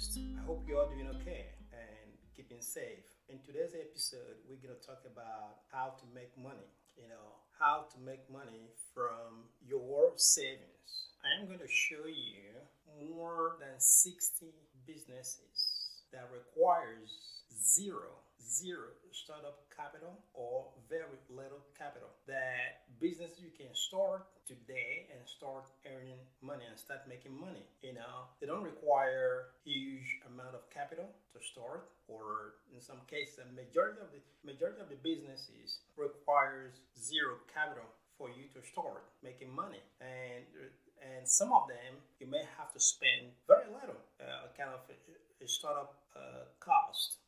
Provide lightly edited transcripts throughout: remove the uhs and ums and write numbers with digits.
host. I hope you are doing okay and keeping safe. In today's episode, we're going to talk about how to make money. How to make money from your savings. I am going to show you more than 60 businesses that requires zero startup capital or very little capital, that business you can start today and start earning money and start making money. They don't require huge amount of capital to start, or in some cases the majority of the businesses requires zero capital for you to start making money. And some of them you may have to spend very little, kind of a startup cost,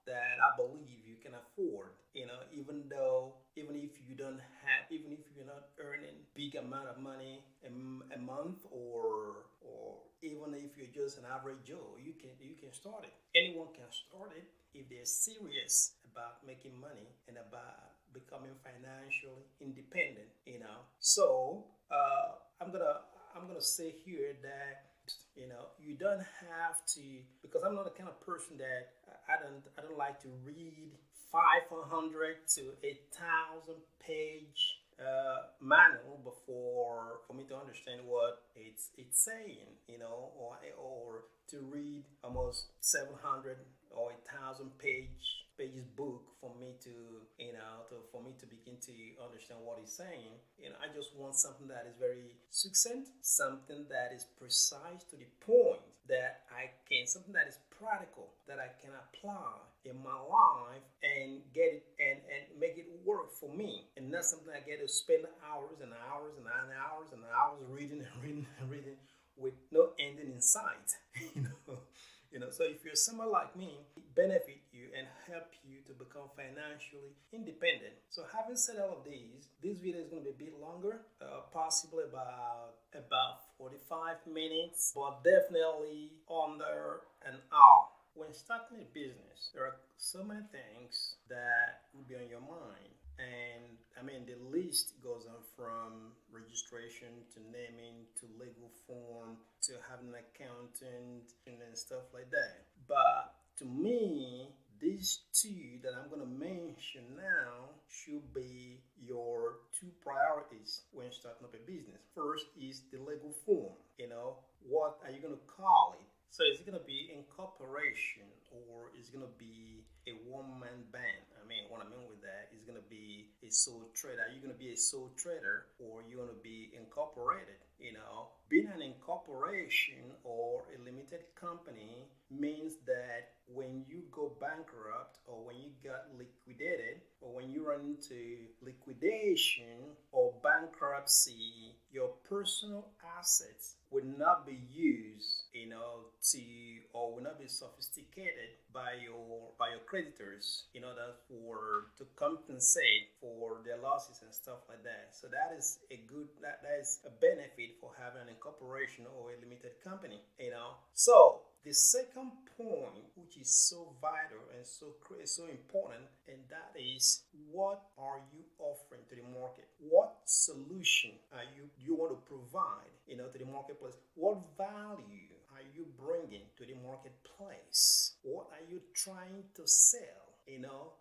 that I believe you can afford, even if you don't have, even if you're not earning big amount of money a month, or even if you're just an average Joe, you can start it. Anyone can start it if they're serious about making money and about becoming financially independent. So I'm gonna say here that you don't have to, because I'm not the kind of person that I don't like to read 500 to 1,000 page manual before for me to understand what it's saying, or to read almost 700 or 1,000 pages book for me to for me to begin to understand what he's saying. I just want something that is very succinct, something that is precise to the point, something that is practical, that I can apply in my life and get it and make it work for me, and not something I get to spend hours and hours and hours and hours reading and reading and reading with no ending in sight. So if you're someone like me, it benefit you and help you to become financially independent. So having said all of these, this video is going to be a bit longer, possibly about 45 minutes, but definitely under an hour. When starting a business, there are so many things that will be on your mind. And I mean, the list goes on from registration to naming to legal form to having an accountant and stuff like that. But to me, these two that I'm going to mention now should be your two priorities when starting up a business. First is the legal form. What are you going to call it? So is it going to be incorporation, or is it going to be a one-man band? What I mean with that is going to be a sole trader. Are you going to be a sole trader, or are you going to be incorporated? Being an incorporation or a limited company means that when you go bankrupt, or when you got liquidated, or when you run into liquidation or bankruptcy, your personal assets will not be used, to, or will not be sophisticated by your creditors in order to compensate for their losses and stuff like that. So that is a benefit for having an incorporation or a limited company. So the second point, which is so vital and so important, and that is, what are you offering to the market? What solution are you want to provide, to the marketplace? What value are you bringing to the marketplace? What are you trying to sell?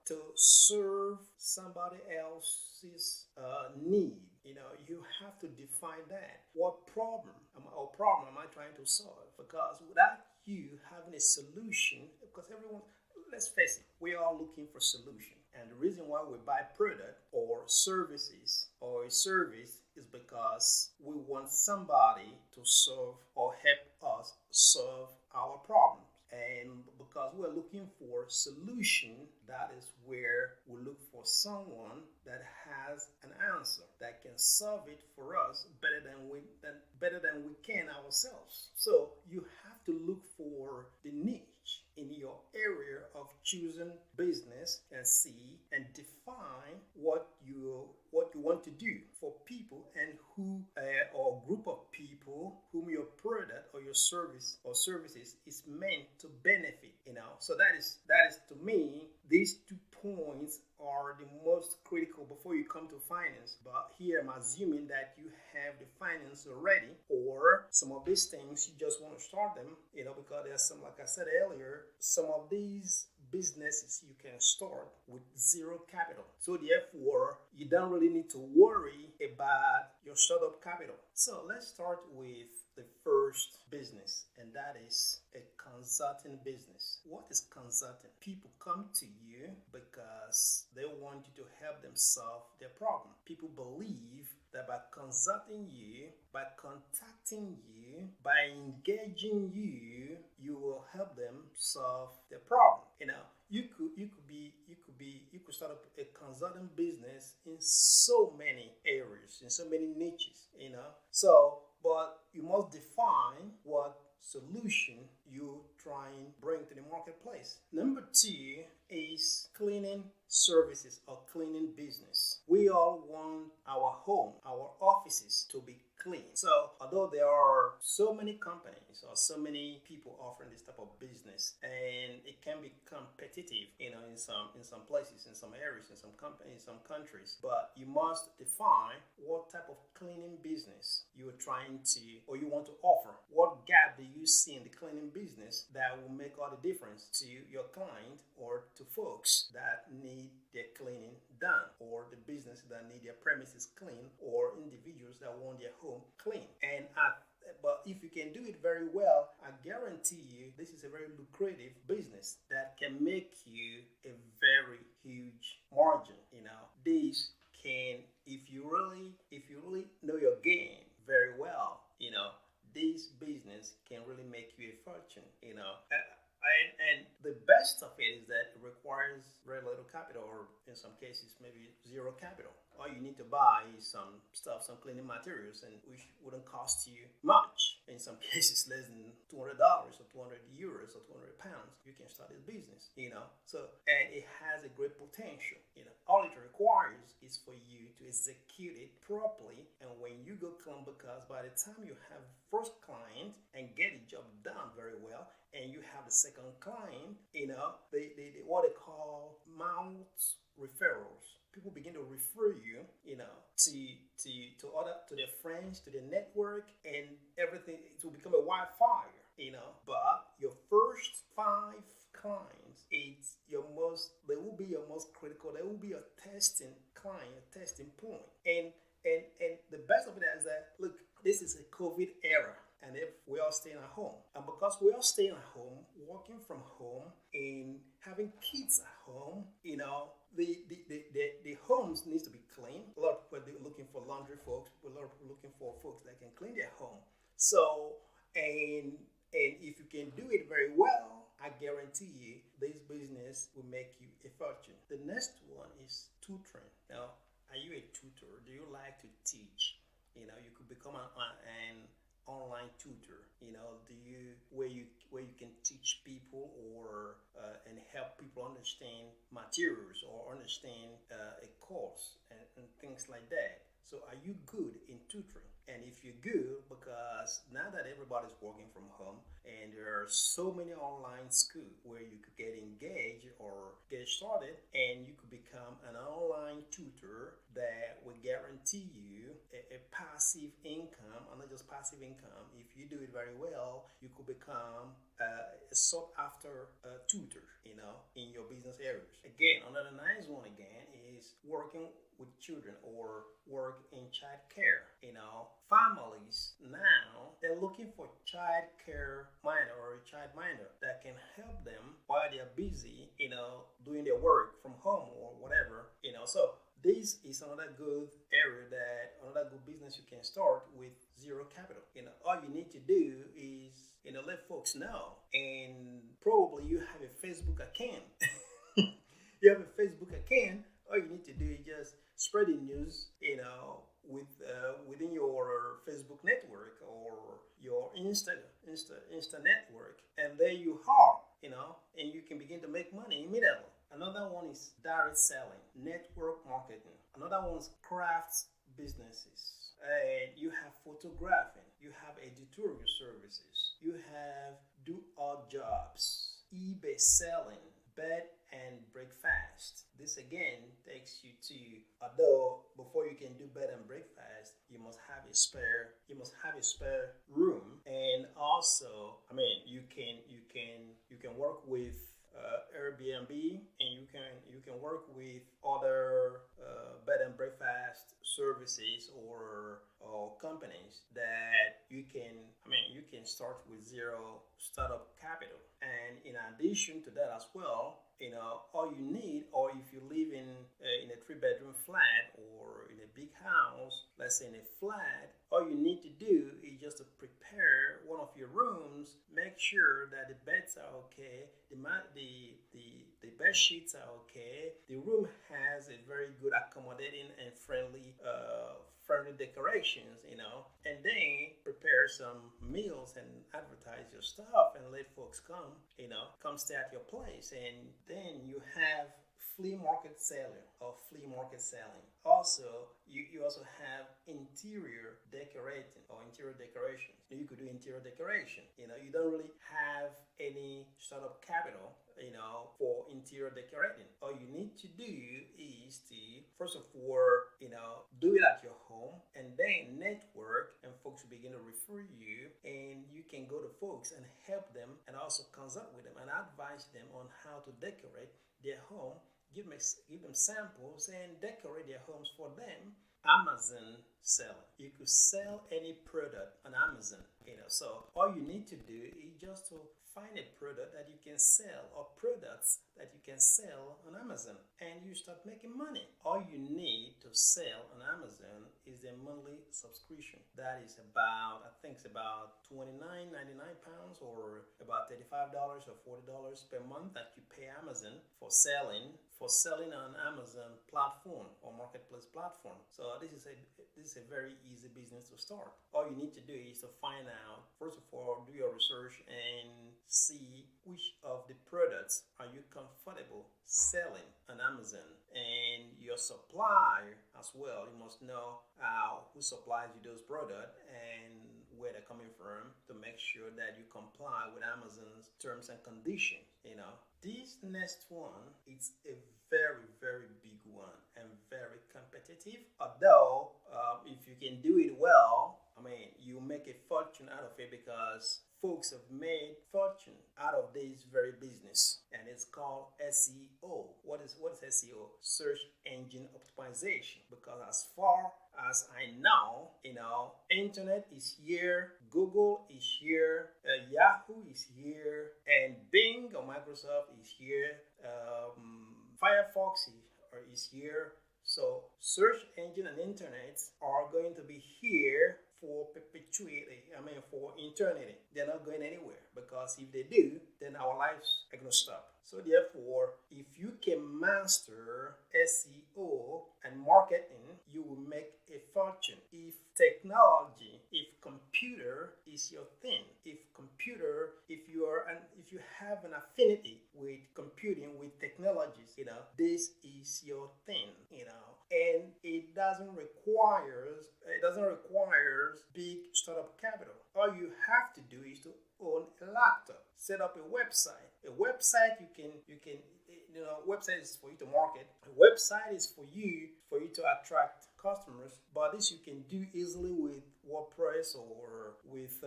To serve somebody else's need. You have to define that. What problem am I trying to solve? Because without you having a solution, because let's face it, we are looking for solution. And the reason why we buy product or services or a service is because we want somebody to solve or help us solve our problems. And because we're looking for solution, that is where we look for someone that has an answer that can solve it for us better than we can ourselves. So you have to look for the niche in your area of choosing business and see and define what you want to do for people, and who or group of people whom your product or your service or services is meant to benefit. So that is to me, these 2 points are the most critical before you come to finance. But here I'm assuming that you have the finance already, or some of these things you just want to start them, because there's some, like I said earlier, some of these businesses you can start with zero capital. So therefore, you don't really need to worry about your startup capital. So let's start with the first business, and that is a consulting business. What is consulting? People come to you because they want you to help them solve their problem. People believe that by consulting you, by contacting you, by engaging you, you will help them solve their problem. You could start up a consulting business in so many areas, in so many niches. But you must define what solution you try and bring to the marketplace. Number two is cleaning services or cleaning business. We all want our home, our offices to be clean. So although there are so many companies or so many people offering this type of business, and it can be competitive, in some places, in some areas, in some countries, but you must define what type of cleaning business you are trying to, or you want to offer. What gap do you see in the cleaning business that will make all the difference to your client or to folks that need their cleaning done, or the businesses that need their premises clean, or individuals that want their home clean. But if you can do it very well, I guarantee you this is a very lucrative business that can make you a very huge margin. This can, if you really know your game very well, this business can really make you a fortune. And the best of it is that it requires very little capital, or in some cases, maybe zero capital. All you need to buy is some stuff, some cleaning materials, and which wouldn't cost you much. In some cases, less than $200 or €200 or £200. You can start this business, and it has a great potential. All it requires is for you to execute it properly, and when you go clean, because by the time you have first client and get the job done very well, and you have the second client, they what they call mouth referrals. People begin to refer you, to their friends, to their network, and everything. It will become a wildfire, But your first 5 clients, they will be your most critical. They will be your testing client, your testing point. And the best of it is that, look, this is a COVID era. And if we are staying at home, and because we are staying at home, working from home, and having kids at home, the homes needs to be clean. A lot of people are looking for laundry folks. A lot of people are looking for folks that can clean their home. So, and if you can do it very well, I guarantee you this business will make you a fortune. The next one is tutoring. Now, are you a tutor? Do you like to teach? You could become an online tutor, where you can teach people or and help people understand materials or understand a course and things like that. So are you good in tutoring? And if you're good, because now that everybody's working from home and there are so many online schools where you could get engaged or get started, and you could become an online tutor that will guarantee you a passive income, and not just passive income. If you do it very well, you could become a sought after tutor, in your business areas. Again, another nice one is working with children or work in child care. Families now, they're looking for child care minder or a child minder that can help them while they're busy, doing their work from home or whatever, So this is another good area, another good business you can start with zero capital. All you need to do is, let folks know. And probably you have a Facebook account. You have a Facebook account. All you need to do is just spread the news, within your Facebook network or your Insta network, and there you are, and you can begin to make money immediately. Another one is direct selling, network marketing. Another one is crafts businesses. You have photographing, you have editorial services, you have do odd jobs, eBay selling, bed and breakfast. This again takes you to, although before you can do bed and breakfast, you must have a spare room. And also, I mean, you can work with Airbnb, and you can work with other bed and breakfast services or companies that you can start with zero startup capital. And in addition to that as well, all you need, or if you live in a three-bedroom flat or in a big house, let's say in a flat, all you need to do is just to prepare one of your rooms, make sure that the beds are okay, the bed sheets are okay, the room has a very good accommodating and friendly decorations, and then prepare some meals and advertise your stuff and let folks come stay at your place. And then you have flea market selling. Also, you also have interior decorating or interior decorations. You could do interior decoration. You don't really have any startup capital, for interior decorating. All you need to do is to, first of all, do it at your home, and then network, and folks will begin to refer you, and you can go to folks and help them, and also consult with them and advise them on how to decorate their home. Give them samples and decorate their homes for them. Amazon selling. You could sell any product on Amazon. So all you need to do is just to find a product that you can sell, or products that you can sell on Amazon, and you start making money. All you need to sell on Amazon is a monthly subscription. That is about, I think it's about £29.99, or about $35 or $40 per month that you pay Amazon for selling on Amazon platform or marketplace platform. So this is a very easy business to start. All you need to do is to find out, first of all, do your research and see which of the products are you comfortable selling on Amazon, and your supplier as well. You must know who supplies you those products and where they're coming from, to make sure that you comply with Amazon's terms and conditions. This next one, it's a very, very big one and very competitive. Although, if you can do it well, you make a fortune out of it, because folks have made fortune out of this very business, and it's called SEO. What is SEO? Search engine optimization. Because as far as I know, internet is here, Google is here, Yahoo is here, and Bing or Microsoft is here, Firefox is here. So search engine and internet are going to be here for for eternity. They're not going anywhere, because if they do, then our lives are going to stop. So therefore, if you can master SEO and marketing, you will make a fortune. If technology, if computer is your thing, if you have an affinity with computing, with technologies, this is your thing, and it doesn't require big startup capital. All you have to do is to own a laptop, set up a website. A website website is for you to market. A website is for you to attract customers. But this you can do easily with WordPress or with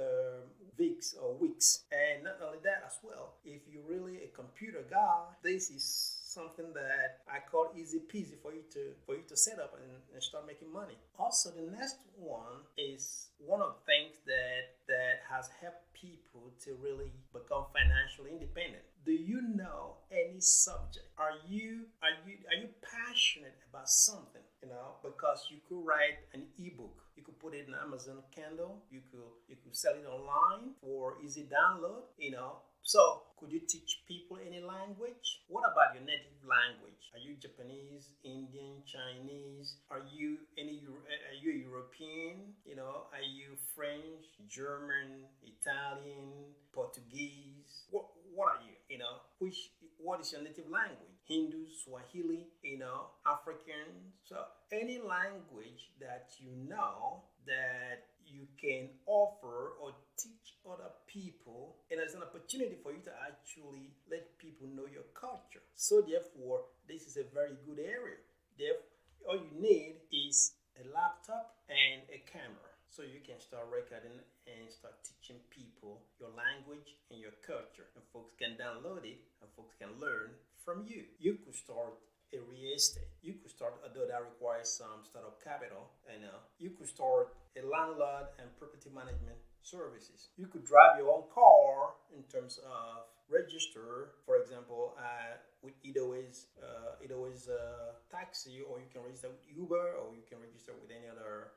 Wix or Wix. And not only that as well, if you're really a computer guy, this is something that I call easy peasy for you to set up and start making money. Also, the next one is one of the things that has helped people to really become financially independent. Do you know any subject? Are you passionate about something? Because you could write an ebook. You could put it in Amazon Kindle. You could sell it online for easy download. So, could you teach people any language? What about your native language? Are you Japanese, Indian, Chinese? Are you a European? Are you French, German, Italian, Portuguese? What are you? What is your native language? Hindu, Swahili, African. So any language that that you can offer or teach other people, and it's an opportunity for you to actually let people know your culture. So therefore, this is a very good area. Therefore, all you need is a laptop and a camera. So you can start recording and start teaching people your language and your culture. And folks can download it and folks can learn from you. You could start a real estate. You could start, although that requires some startup capital, and you could start a landlord and property management services. You could drive your own car in terms of register, for example, with either ways taxi, or you can register with Uber, or you can register with any other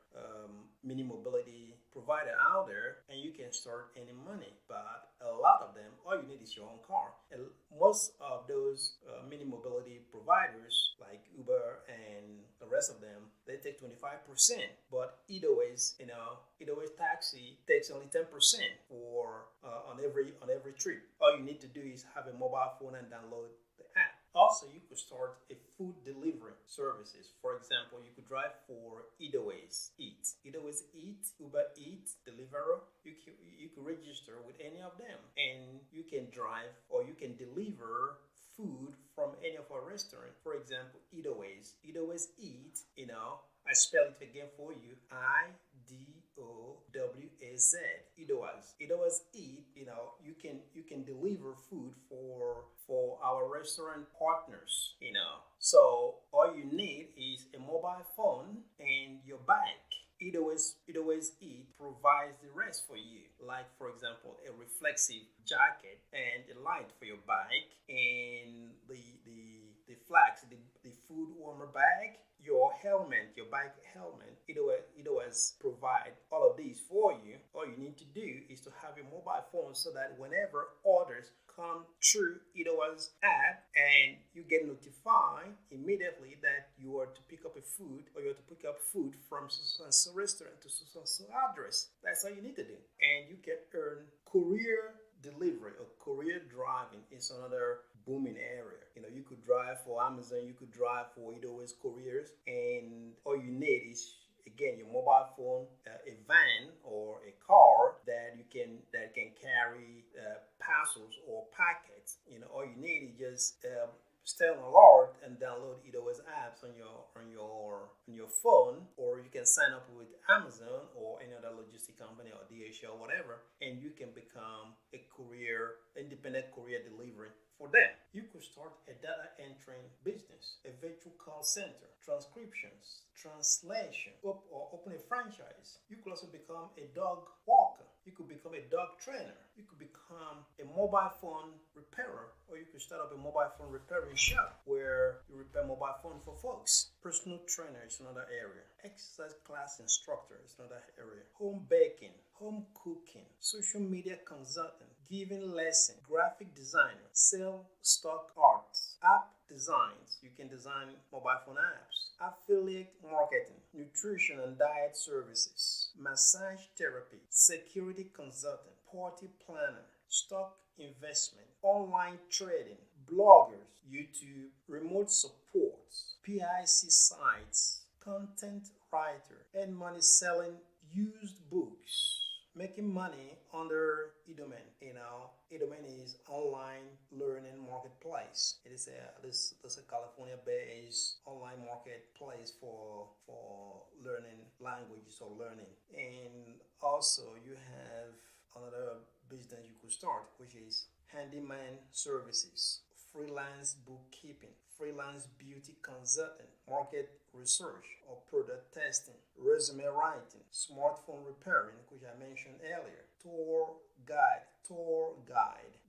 mini mobility provider out there, and you can start earning money. But a lot of them, all you need is your own car. And most of those mini mobility providers, like Uber and the rest of them, they take 25%. But either ways taxi takes only 10% for on every trip. All you need to do is have a mobile phone and download the app. Also, you could start a food delivery services. For example, you could drive for Eataways Eat, Uber Eat, Deliveroo. You could register with any of them, and you can drive or you can deliver food from any of our restaurants. For example, Eataways Eat. I spell it again for you. IDOWAZ. Eataways Eat. You can deliver food for our restaurant partners. So all you need is a mobile phone and your bike. Eataways Eat provides the rest for you. Like, for example, a reflexive jacket and a light for your bike, and the flags, the food warmer bag, your helmet, your bike helmet. Eataways provide all of these for you. All you need to do is to have a mobile phone, so that whenever orders come through Eataways app, and you get notified immediately that you are to pick up a food, or you are to pick up food from so restaurant to so address. That's all you need to do, and you can earn. Courier delivery or courier driving is another booming area. You could drive for Amazon, you could drive for Eataways couriers, and all you need is, again, your mobile phone, a van or a car that can carry parcels or packets. All you need is just stay on alert and download Eataways apps on your phone, or you can sign up with Amazon or any other logistic company or DHL, whatever, and you can become a independent courier delivery for them. You could start a data entry business, a virtual call center, transcriptions, translation, or open a franchise. You could also become a dog walker. You could become a dog trainer. You could become a mobile phone repairer, or you could start up a mobile phone repairing shop where you repair mobile phone for folks. Personal trainer is another area. Exercise class instructor is another area. Home baking, home cooking, social media consultant, giving lesson, graphic designer, sell stock arts, app designs. You can design mobile phone apps, affiliate marketing, nutrition and diet services, massage therapy, security consultant, party planner, stock investment, online trading, bloggers, YouTube, remote supports, PIC sites, content writer, and money selling used books. Making money under eDomain. eDomain is online learning marketplace. It is a California-based online marketplace for learning languages or learning. And also you have another business you could start, which is handyman services, freelance bookkeeping, freelance beauty consulting, market research or product testing, resume writing, smartphone repairing, which I mentioned earlier, tour guide.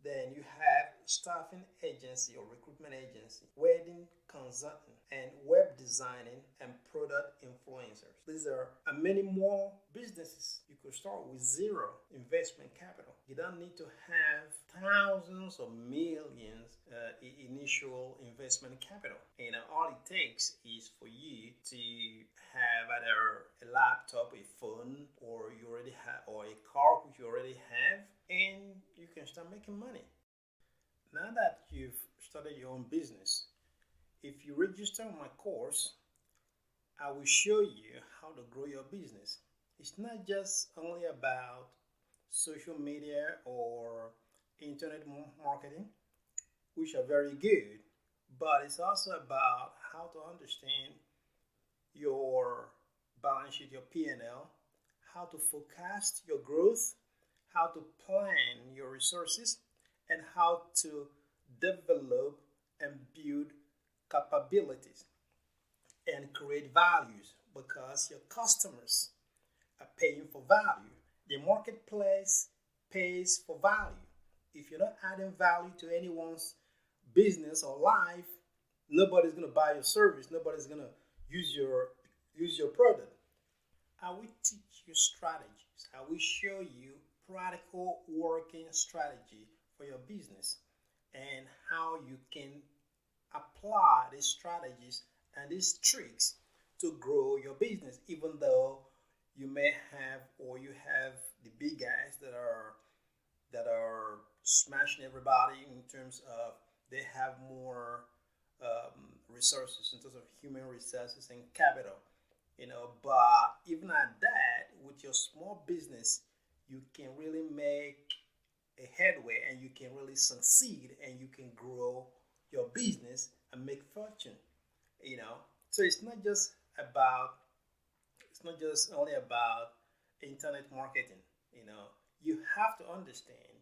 Then you have staffing agency or recruitment agency, wedding consulting, and web designing and product influencers. These are many more businesses. You could start with zero investment capital. You don't need to have thousands or millions initial investment capital. All it takes is for you to have either a laptop, a phone, or you already have, or a car which you already have, and you can start making money. Now that you've started your own business, if you register on my course, I will show you how to grow your business. It's not just only about social media or internet marketing, which are very good. But it's also about how to understand your balance sheet, your P&L, how to forecast your growth, how to plan your resources, and how to develop and build capabilities and create values because your customers are paying for value. The marketplace pays for value. If you're not adding value to anyone's business or life, nobody's gonna buy your service. Nobody's gonna use your product. I will teach you strategies. I will show you practical working strategy for your business and how you can apply these strategies and these tricks to grow your business, even though you may have or you have the big guys that are smashing everybody in terms of they have more resources in terms of human resources and capital, but even at that, with your small business, you can really make a headway and you can really succeed and you can grow your business and make fortune, you know. So it's not just only about internet marketing, you know. You have to understand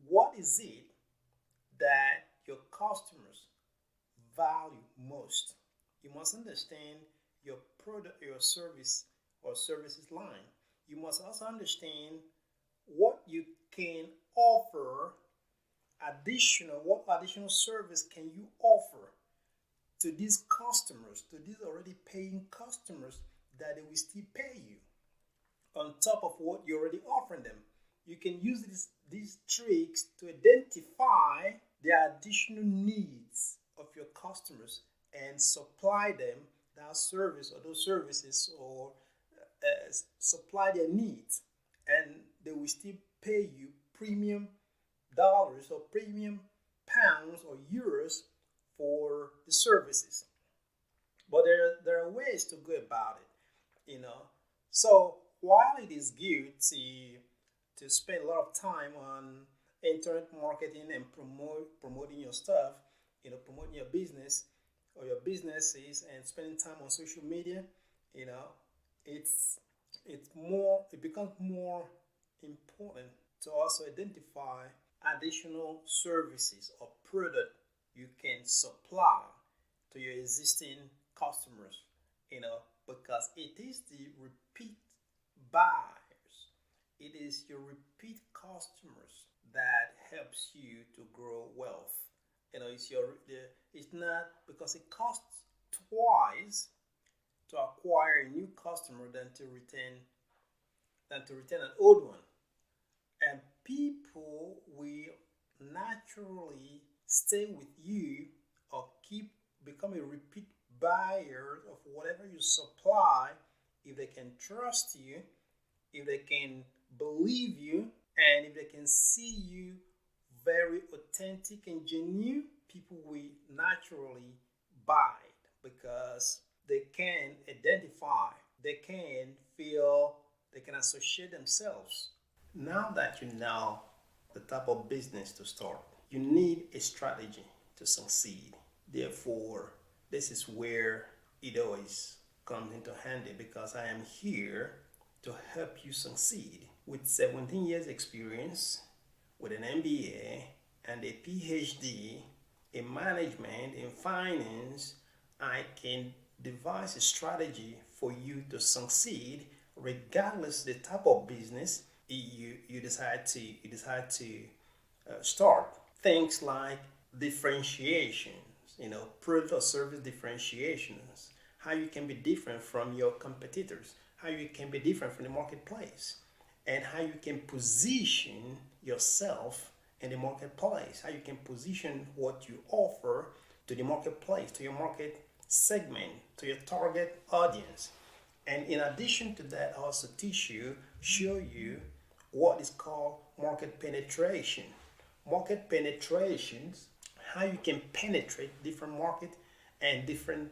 what is it that your customers value most. You must understand your product, your service or services line. You must also understand what you can offer what additional service can you offer to these customers, to these already paying customers that they will still pay you on top of what you're already offering them. You can use these tricks to identify the additional needs of your customers and supply them that service or those services or supply their needs, and they will still pay you premium dollars or premium pounds or euros for the services. But there are ways to go about it, you know. So while it is good to spend a lot of time on internet marketing and promoting your stuff, promoting your business or your businesses and spending time on social media, you know, it becomes more important to also identify additional services or product you can supply to your existing customers, because it is the repeat buyers, it is your repeat customers that helps you to grow wealth. It's not because it costs twice to acquire a new customer than to retain an old one. And people will naturally stay with you or keep become a repeat buyer of whatever you supply if they can trust you, if they can believe you, and if they can see you very authentic and genuine. People will naturally buy it because they can identify, they can feel, they can associate themselves. Now that you know the type of business to start, you need a strategy to succeed. Therefore, this is where it always comes into handy because I am here to help you succeed. With 17 years experience, with an MBA and a PhD in management, in finance, I can devise a strategy for you to succeed regardless the type of business you decide to start. Things like differentiations, product or service differentiations, how you can be different from your competitors, how you can be different from the marketplace, and how you can position yourself in the marketplace, how you can position what you offer to the marketplace, to your market segment, to your target audience. And in addition to that, I also show you what is called market penetration. Market penetrations, how you can penetrate different market and different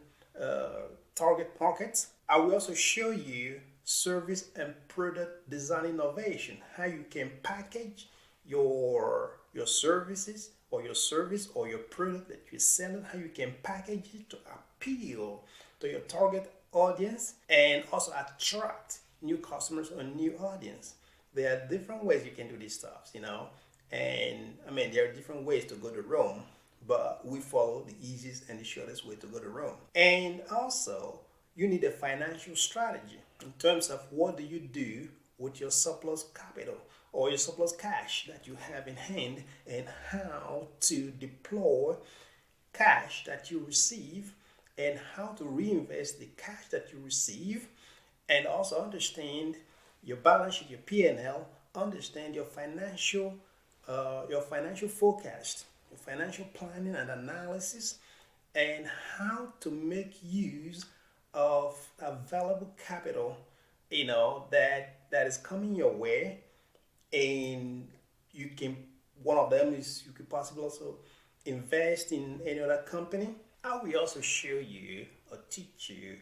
target markets. I will also show you service and product design innovation, how you can package your services or your service or your product that you're selling, how you can package it to appeal to your target audience and also attract new customers or new audience. There are different ways you can do these stuff, and I mean there are different ways to go to Rome, but we follow the easiest and the shortest way to go to Rome. And also, you need a financial strategy in terms of what do you do with your surplus capital or your surplus cash that you have in hand, and how to deploy cash that you receive and how to reinvest the cash that you receive, and also understand your balance sheet, your P&L, understand your financial forecast, your financial planning and analysis, and how to make use of available capital, that is coming your way. And you can, one of them is you could possibly also invest in any other company. I will also show you or teach you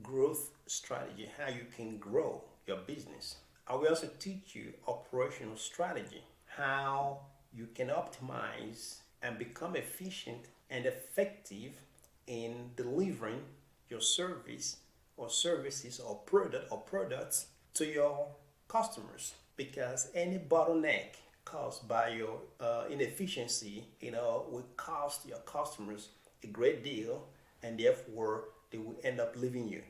growth strategy, how you can grow your business. I will also teach you operational strategy, how you can optimize and become efficient and effective in delivering your service or services or products to your customers. Because any bottleneck caused by your inefficiency, will cost your customers a great deal, and therefore they will end up leaving you,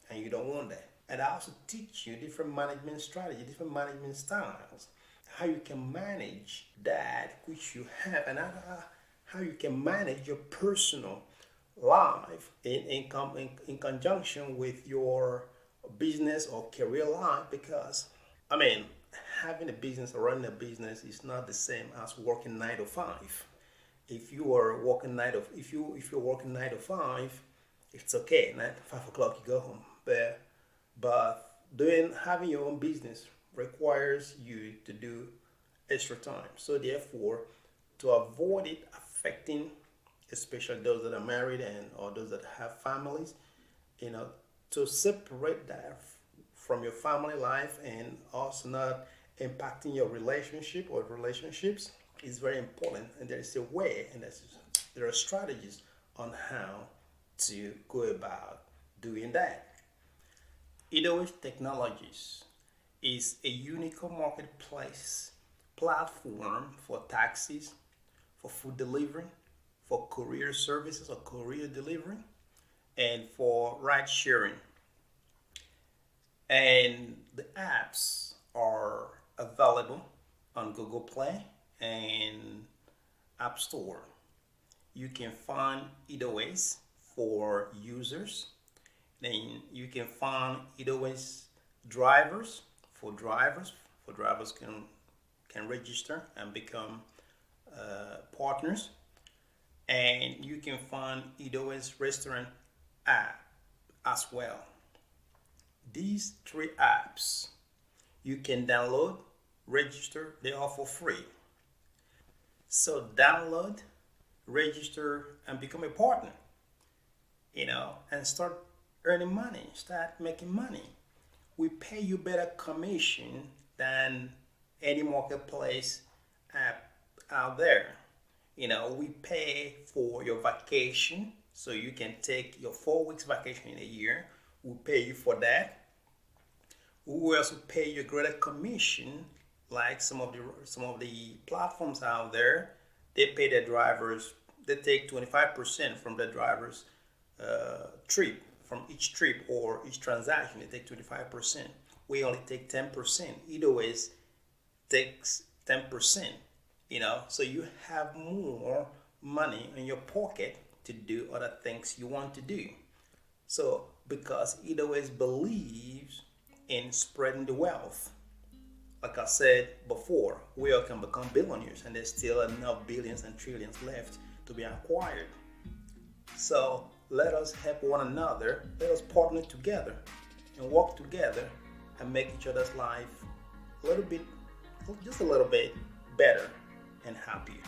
and you don't want that. And I also teach you different management strategy, different management styles, how you can manage that which you have, and how you can manage your personal life in conjunction with your business or career life. Because I mean, having a business or running a business is not the same as working 9 to 5. If you're working 9 to 5, it's okay. 5 o'clock you go home. But having your own business requires you to do extra time. So therefore, to avoid it affecting, especially those that are married and or those that have families, to separate that from your family life and also not impacting your relationship or relationships is very important. And there is a way, and there are strategies on how to go about doing that. Edoage Technologies is a unique marketplace platform for taxis, for food delivery, for courier services or courier delivery, and for ride sharing. And the apps are available on Google Play and App Store. You can find Edoage for users. Then you can find Edoage drivers for drivers. For drivers can register and become partners. And you can find Edoage restaurant app as well. These 3 apps you can download, register, they are for free. So download, register, and become a partner, and start earning money, start making money. We pay you better commission than any marketplace app out there. We pay for your vacation, so you can take your 4 weeks vacation in a year. We pay you for that. We will also pay you a greater commission, like some of the platforms out there. They pay their drivers. They take 25% from the drivers' trip, from each trip or each transaction. They take 25%. We only take 10%. Edoage takes 10%. So you have more money in your pocket to do other things you want to do. So because Edoage believes in spreading the wealth, like I said before, we all can become billionaires, and there's still enough billions and trillions left to be acquired. So let us help one another. Let us partner together and work together and make each other's life just a little bit better and happier.